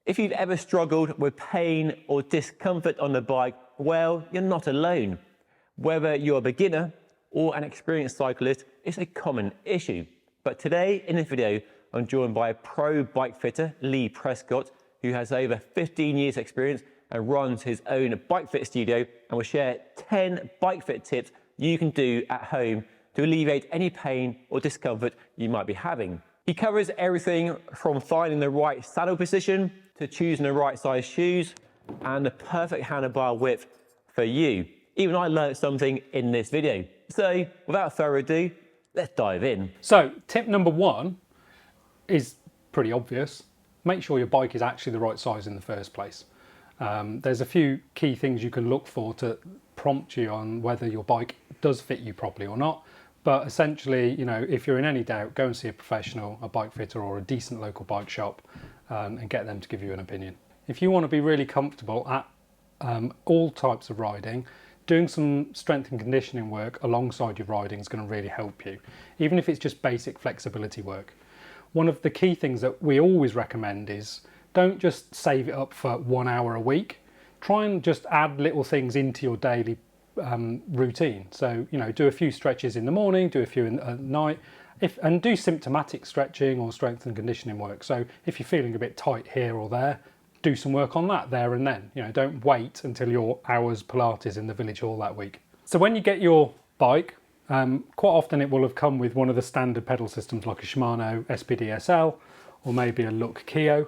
If you've ever struggled with pain or discomfort on the bike, well, you're not alone. Whether you're a beginner or an experienced cyclist, it's a common issue. But today in this video, I'm joined by a pro bike fitter, Lee Prescott, who has over 15 years experience and runs his own bike fit studio, and will share 10 bike fit tips you can do at home to alleviate any pain or discomfort you might be having. He covers everything from finding the right saddle position to choosing the right size shoes and the perfect handlebar width for you. Even I learned something in this video. So without further ado, let's dive in. So tip number one is pretty obvious. Make sure your bike is actually the right size in the first place. There's a few key things you can look for to prompt you on whether your bike does fit you properly or not. But essentially, you know, if you're in any doubt, go and see a professional, a bike fitter or a decent local bike shop, and get them to give you an opinion. If you want to be really comfortable at all types of riding, doing some strength and conditioning work alongside your riding is going to really help you, even if it's just basic flexibility work. One of the key things that we always recommend is don't just save it up for 1 hour a week. Try and just add little things into your daily routine. So, you know, do a few stretches in the morning, do a few at night, and do symptomatic stretching or strength and conditioning work. So if you're feeling a bit tight here or there, do some work on that there and then. You know, don't wait until your hours Pilates in the village hall that week. So when you get your bike, quite often it will have come with one of the standard pedal systems like a Shimano SPD SL or maybe a Look Keo.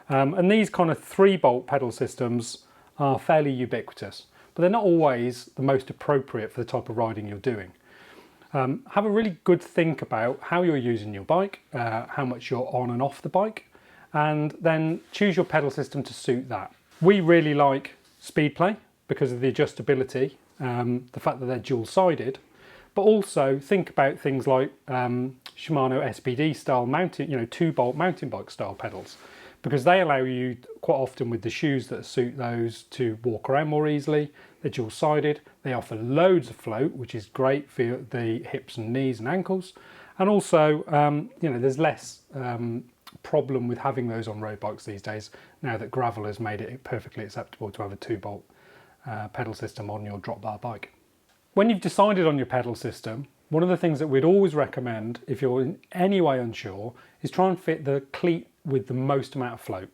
And these kind of 3-bolt pedal systems are fairly ubiquitous, but they're not always the most appropriate for the type of riding you're doing. Have a really good think about how you're using your bike, how much you're on and off the bike, and then choose your pedal system to suit that. We really like Speedplay because of the adjustability, the fact that they're dual-sided, but also think about things like Shimano SPD style mountain, 2-bolt mountain bike style pedals, because they allow you quite often with the shoes that suit those to walk around more easily. They're dual-sided, they offer loads of float, which is great for the hips and knees and ankles, and also there's less problem with having those on road bikes these days, now that gravel has made it perfectly acceptable to have a 2-bolt pedal system on your drop bar bike. When you've decided on your pedal system, one of the things that we'd always recommend if you're in any way unsure is try and fit the cleat with the most amount of float.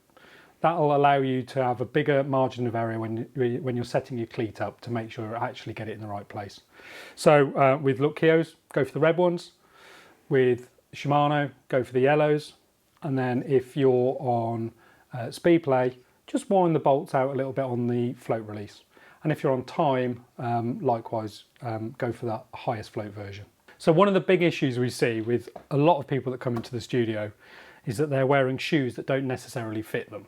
That'll allow you to have a bigger margin of error when you're setting your cleat up to make sure you actually get it in the right place. So with Look Keos, go for the red ones. With Shimano, go for the yellows. And then if you're on Speedplay, just wind the bolts out a little bit on the float release. And if you're on time, likewise, go for the highest float version. So one of the big issues we see with a lot of people that come into the studio is that they're wearing shoes that don't necessarily fit them.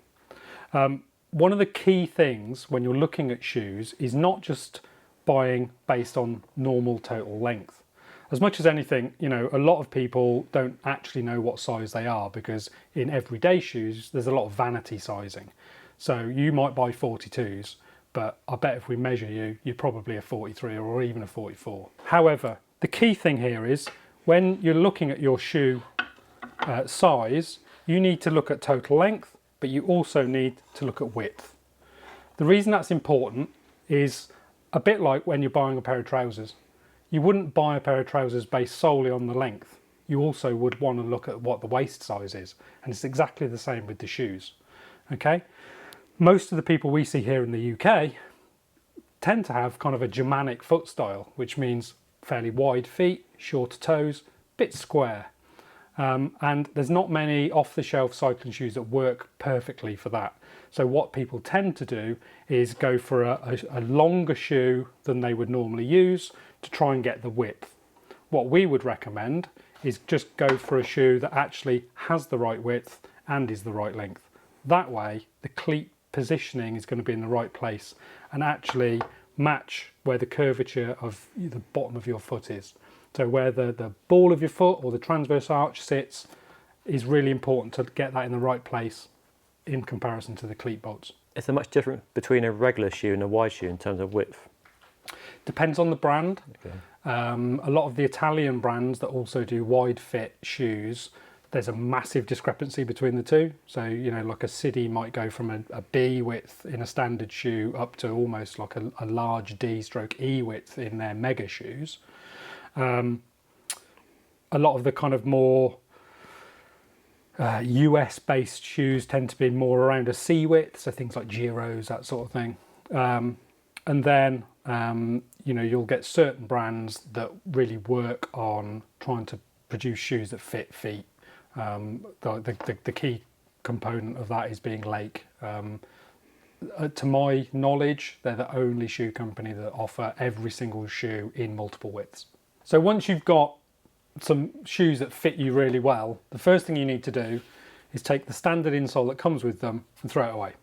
One of the key things when you're looking at shoes is not just buying based on normal total length. As much as anything, a lot of people don't actually know what size they are because in everyday shoes, there's a lot of vanity sizing. So you might buy 42s, but I bet if we measure you, you're probably a 43 or even a 44. However, the key thing here is when you're looking at your shoe size, you need to look at total length, but you also need to look at width. The reason that's important is a bit like when you're buying a pair of trousers. You wouldn't buy a pair of trousers based solely on the length. You also would want to look at what the waist size is, and it's exactly the same with the shoes. Okay? Most of the people we see here in the UK tend to have kind of a Germanic foot style, which means fairly wide feet, shorter toes, bit square. And there's not many off-the-shelf cycling shoes that work perfectly for that. So what people tend to do is go for a longer shoe than they would normally use to try and get the width. What we would recommend is just go for a shoe that actually has the right width and is the right length. That way, the cleat positioning is going to be in the right place and actually match where the curvature of the bottom of your foot is. So where the ball of your foot or the transverse arch sits is really important to get that in the right place in comparison to the cleat bolts. Is there much difference between a regular shoe and a wide shoe in terms of width? Depends on the brand. Okay. A lot of the Italian brands that also do wide fit shoes, there's a massive discrepancy between the two. So, you know, like a city might go from a B width in a standard shoe up to almost like a large D stroke E width in their mega shoes. A lot of the kind of more US based shoes tend to be more around a C width, so things like Giros, that sort of thing. And then, you know, you'll get certain brands that really work on trying to produce shoes that fit feet. The key component of that is being Lake. To my knowledge, they're the only shoe company that offer every single shoe in multiple widths. So once you've got some shoes that fit you really well, the first thing you need to do is take the standard insole that comes with them and throw it away.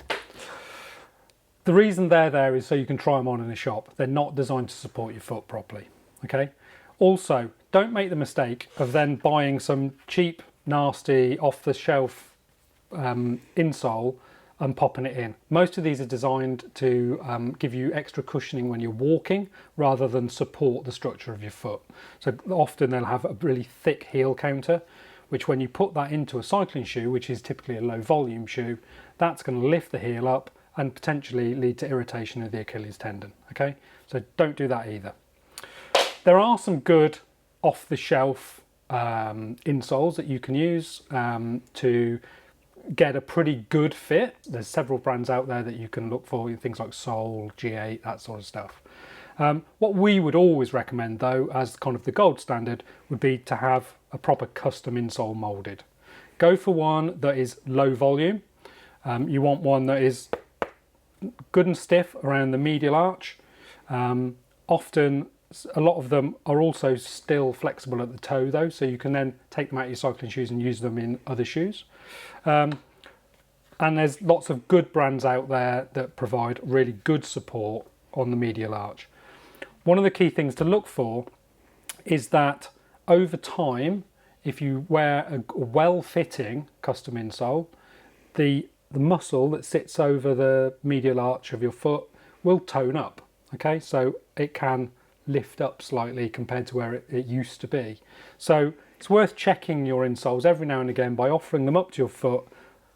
The reason they're there is so you can try them on in a shop. They're not designed to support your foot properly, okay? Also, don't make the mistake of then buying some cheap, nasty, off-the-shelf insole and popping it in. Most of these are designed to give you extra cushioning when you're walking rather than support the structure of your foot. So often they'll have a really thick heel counter, which when you put that into a cycling shoe, which is typically a low volume shoe, that's going to lift the heel up and potentially lead to irritation of the Achilles tendon, okay? So don't do that either. There are some good off-the-shelf insoles that you can use to get a pretty good fit. There's several brands out there that you can look for, things like Sole, G8, that sort of stuff. What we would always recommend though, as kind of the gold standard, would be to have a proper custom insole molded. Go for one that is low volume. You want one that is good and stiff around the medial arch. Often a lot of them are also still flexible at the toe though, so you can then take them out of your cycling shoes and use them in other shoes. And there's lots of good brands out there that provide really good support on the medial arch. One of the key things to look for is that over time, if you wear a well-fitting custom insole, the muscle that sits over the medial arch of your foot will tone up, okay? So it can lift up slightly compared to where it used to be. So it's worth checking your insoles every now and again by offering them up to your foot,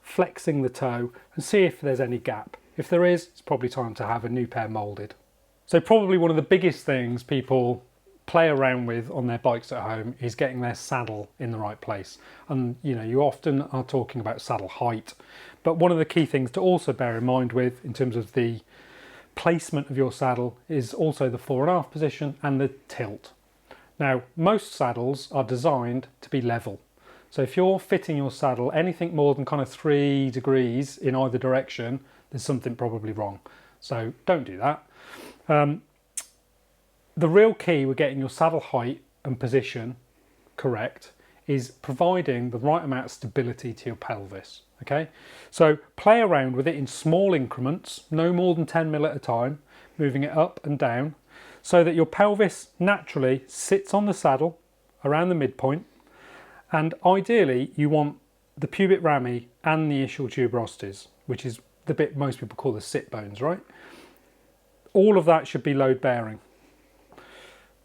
flexing the toe and see if there's any gap. If there is, it's probably time to have a new pair molded. So probably one of the biggest things people play around with on their bikes at home is getting their saddle in the right place. And you know, you often are talking about saddle height, but one of the key things to also bear in mind with in terms of the placement of your saddle is also the 4.5 position and the tilt. Now, most saddles are designed to be level. So if you're fitting your saddle anything more than kind of 3 degrees in either direction, there's something probably wrong. So don't do that. The real key with getting your saddle height and position correct is providing the right amount of stability to your pelvis. Okay, so play around with it in small increments, no more than 10 mil at a time, moving it up and down so that your pelvis naturally sits on the saddle around the midpoint, and ideally you want the pubic rami and the ischial tuberosities, which is the bit most people call the sit bones, right? All of that should be load bearing.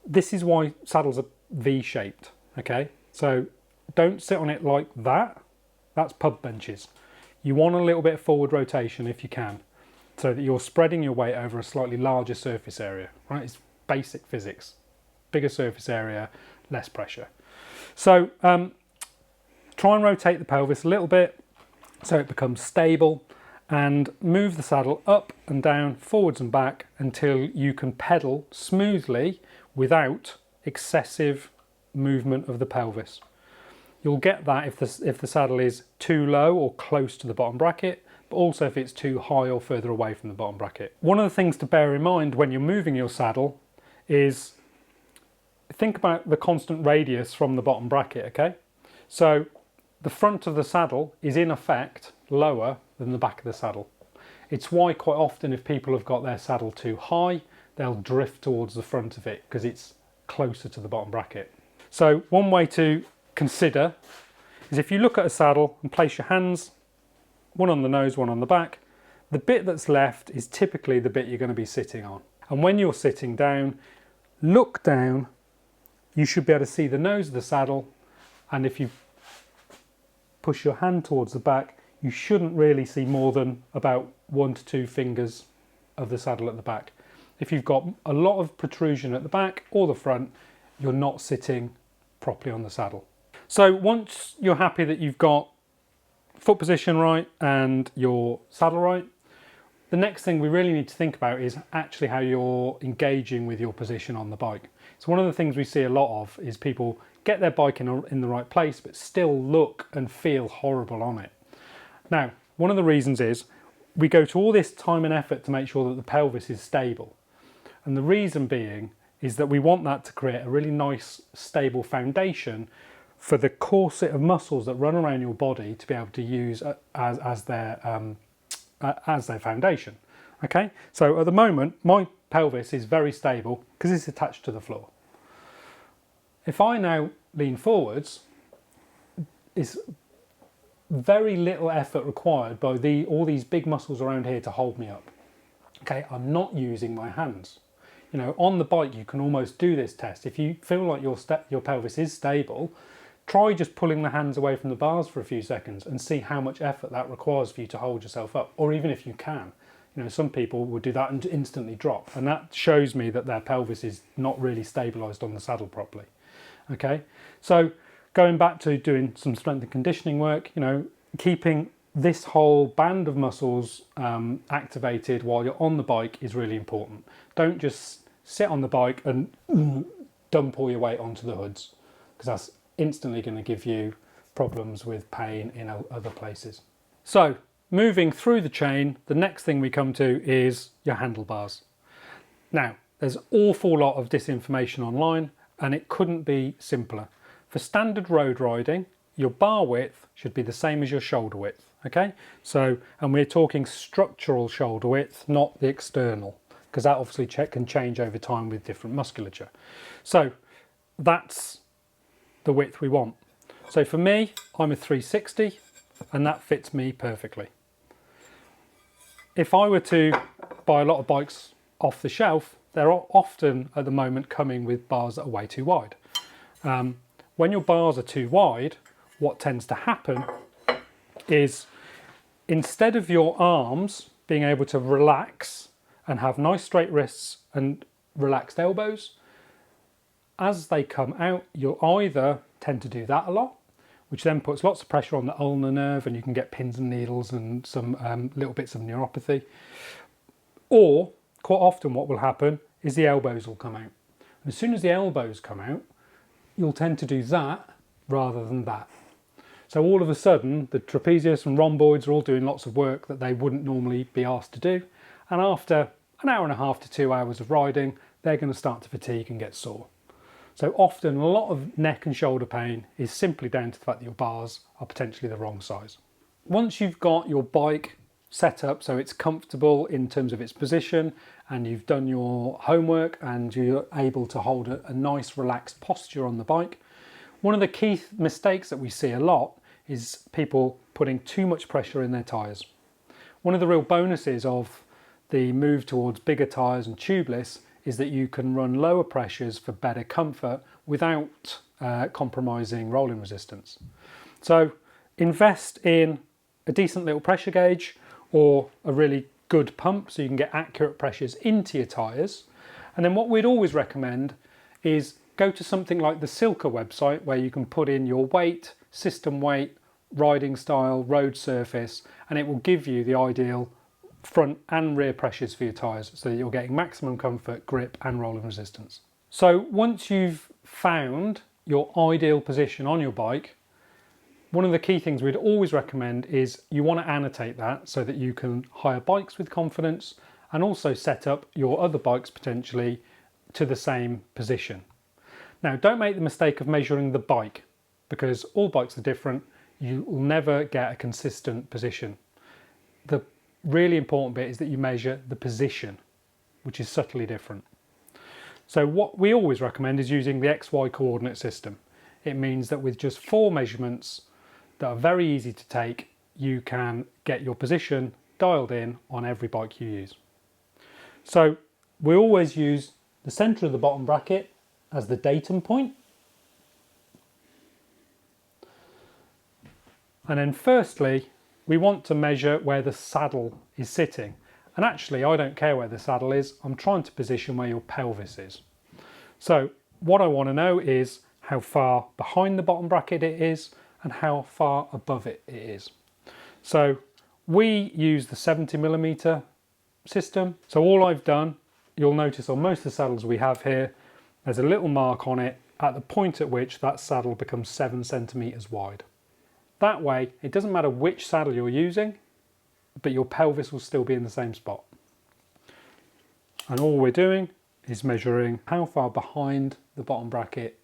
This is why saddles are V-shaped, okay? So don't sit on it like that. That's pub benches. You want a little bit of forward rotation if you can, so that you're spreading your weight over a slightly larger surface area, right? It's basic physics. Bigger surface area, less pressure. So try and rotate the pelvis a little bit so it becomes stable, and move the saddle up and down, forwards and back until you can pedal smoothly without excessive movement of the pelvis. You'll get that if the saddle is too low or close to the bottom bracket, but also if it's too high or further away from the bottom bracket. One of the things to bear in mind when you're moving your saddle is think about the constant radius from the bottom bracket, okay? So the front of the saddle is in effect lower than the back of the saddle. It's why quite often if people have got their saddle too high, they'll drift towards the front of it because it's closer to the bottom bracket. So one way to consider is if you look at a saddle and place your hands, one on the nose, one on the back, the bit that's left is typically the bit you're going to be sitting on. And when you're sitting down, look down, you should be able to see the nose of the saddle, and if you push your hand towards the back, you shouldn't really see more than about 1 to 2 fingers of the saddle at the back. If you've got a lot of protrusion at the back or the front, you're not sitting properly on the saddle. So once you're happy that you've got foot position right and your saddle right, the next thing we really need to think about is actually how you're engaging with your position on the bike. So one of the things we see a lot of is people get their bike in the right place but still look and feel horrible on it. Now, one of the reasons is we go to all this time and effort to make sure that the pelvis is stable. And the reason being is that we want that to create a really nice stable foundation for the corset of muscles that run around your body to be able to use as their foundation. Okay, so at the moment my pelvis is very stable because it's attached to the floor. If I now lean forwards, it's very little effort required by all these big muscles around here to hold me up. Okay, I'm not using my hands. You know, on the bike you can almost do this test. If you feel like your pelvis is stable, try just pulling the hands away from the bars for a few seconds and see how much effort that requires for you to hold yourself up, or even if you can. You know, some people would do that and instantly drop, and that shows me that their pelvis is not really stabilised on the saddle properly. Okay, so going back to doing some strength and conditioning work, you know, keeping this whole band of muscles activated while you're on the bike is really important. Don't just sit on the bike and dump all your weight onto the hoods, because that's instantly going to give you problems with pain in other places. So moving through the chain, the next thing we come to is your handlebars. Now, there's an awful lot of disinformation online, and it couldn't be simpler. For standard road riding, your bar width should be the same as your shoulder width. Okay, so, and we're talking structural shoulder width, not the external, because that obviously can change over time with different musculature. So that's the width we want. So for me, I'm a 360 and that fits me perfectly. If I were to buy a lot of bikes off the shelf, they're often at the moment coming with bars that are way too wide. When your bars are too wide, what tends to happen is instead of your arms being able to relax and have nice straight wrists and relaxed elbows, as they come out, you'll either tend to do that a lot, which then puts lots of pressure on the ulnar nerve and you can get pins and needles and some little bits of neuropathy. Or quite often what will happen is the elbows will come out. And as soon as the elbows come out, you'll tend to do that rather than that. So all of a sudden, the trapezius and rhomboids are all doing lots of work that they wouldn't normally be asked to do. And after an hour and a half to 2 hours of riding, they're going to start to fatigue and get sore. So often a lot of neck and shoulder pain is simply down to the fact that your bars are potentially the wrong size. Once you've got your bike set up so it's comfortable in terms of its position and you've done your homework and you're able to hold a nice relaxed posture on the bike, one of the key mistakes that we see a lot is people putting too much pressure in their tyres. One of the real bonuses of the move towards bigger tyres and tubeless is that you can run lower pressures for better comfort without compromising rolling resistance. So invest in a decent little pressure gauge or a really good pump so you can get accurate pressures into your tyres. And then what we'd always recommend is go to something like the Silka website where you can put in your weight, system weight, riding style, road surface, and it will give you the ideal front and rear pressures for your tyres so that you're getting maximum comfort, grip and rolling resistance. So once you've found your ideal position on your bike, one of the key things we'd always recommend is you want to annotate that so that you can hire bikes with confidence and also set up your other bikes potentially to the same position. Now, don't make the mistake of measuring the bike because all bikes are different. You will never get a consistent position. The really important bit is that you measure the position, which is subtly different. So what we always recommend is using the XY coordinate system. It means that with just 4 measurements that are very easy to take, you can get your position dialed in on every bike you use. So we always use the center of the bottom bracket as the datum point. And then firstly, we want to measure where the saddle is sitting. And actually, I don't care where the saddle is. I'm trying to position where your pelvis is. So what I want to know is how far behind the bottom bracket it is and how far above it is. So we use the 70mm system. So all I've done, you'll notice on most of the saddles we have here, there's a little mark on it at the point at which that saddle becomes 7cm wide. That way, it doesn't matter which saddle you're using, but your pelvis will still be in the same spot. And all we're doing is measuring how far behind the bottom bracket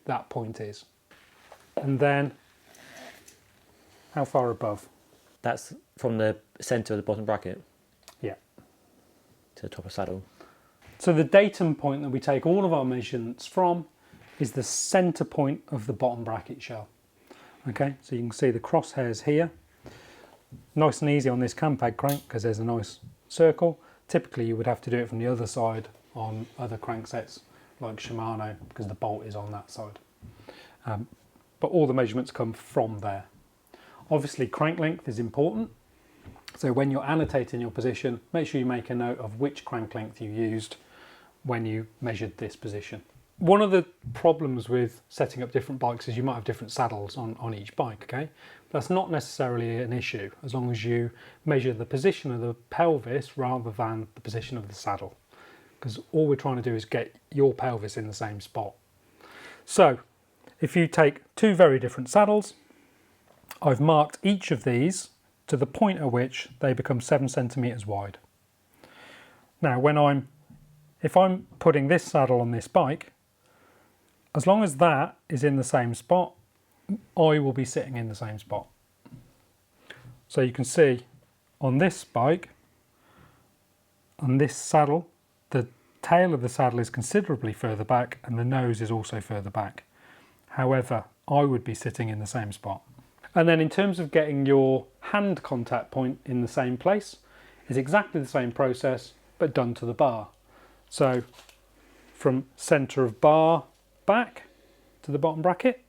that point is. And then how far above. That's from the centre of the bottom bracket Yeah. to the top of saddle. So the datum point that we take all of our measurements from is the centre point of the bottom bracket shell. Okay, so you can see the crosshairs here. Nice and easy on this campag crank because there's a nice circle. Typically you would have to do it from the other side on other cranksets like Shimano because the bolt is on that side. But all the measurements come from there. Obviously crank length is important. So when you're annotating your position, make sure you make a note of which crank length you used when you measured this position. One of the problems with setting up different bikes is you might have different saddles on each bike, okay? That's not necessarily an issue as long as you measure the position of the pelvis rather than the position of the saddle, because all we're trying to do is get your pelvis in the same spot. So if you take two very different saddles, I've marked each of these to the point at which they become 7cm wide. Now if I'm putting this saddle on this bike, as long as that is in the same spot, I will be sitting in the same spot. So you can see on this bike, on this saddle, the tail of the saddle is considerably further back and the nose is also further back. However, I would be sitting in the same spot. And then in terms of getting your hand contact point in the same place, is exactly the same process, but done to the bar. So from centre of bar back to the bottom bracket.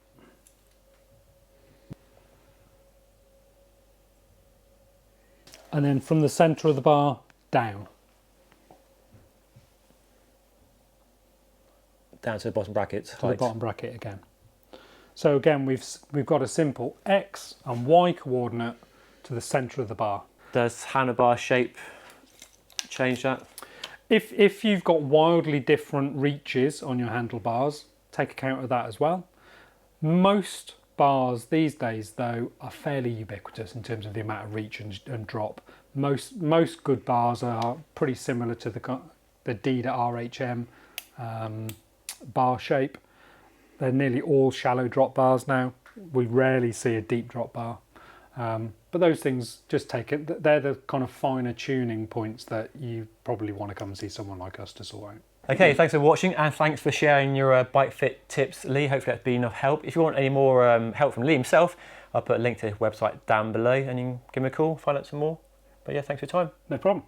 And then from the centre of the bar down. Down to the bottom bracket To height. the bottom bracket again. So again, we've got a simple X and Y coordinate to the centre of the bar. Does handlebar shape change that? If you've got wildly different reaches on your handlebars, take account of that as well. Most bars these days, though, are fairly ubiquitous in terms of the amount of reach and drop. Most good bars are pretty similar to the D to RHM bar shape. They're nearly all shallow drop bars now. We rarely see a deep drop bar. But those things, just take it. They're the kind of finer tuning points that you probably want to come and see someone like us to sort out. Okay, thanks for watching and thanks for sharing your bike fit tips, Lee. Hopefully that's been enough help. If you want any more help from Lee himself, I'll put a link to his website down below and you can give him a call, find out some more. But yeah, thanks for your time. No problem.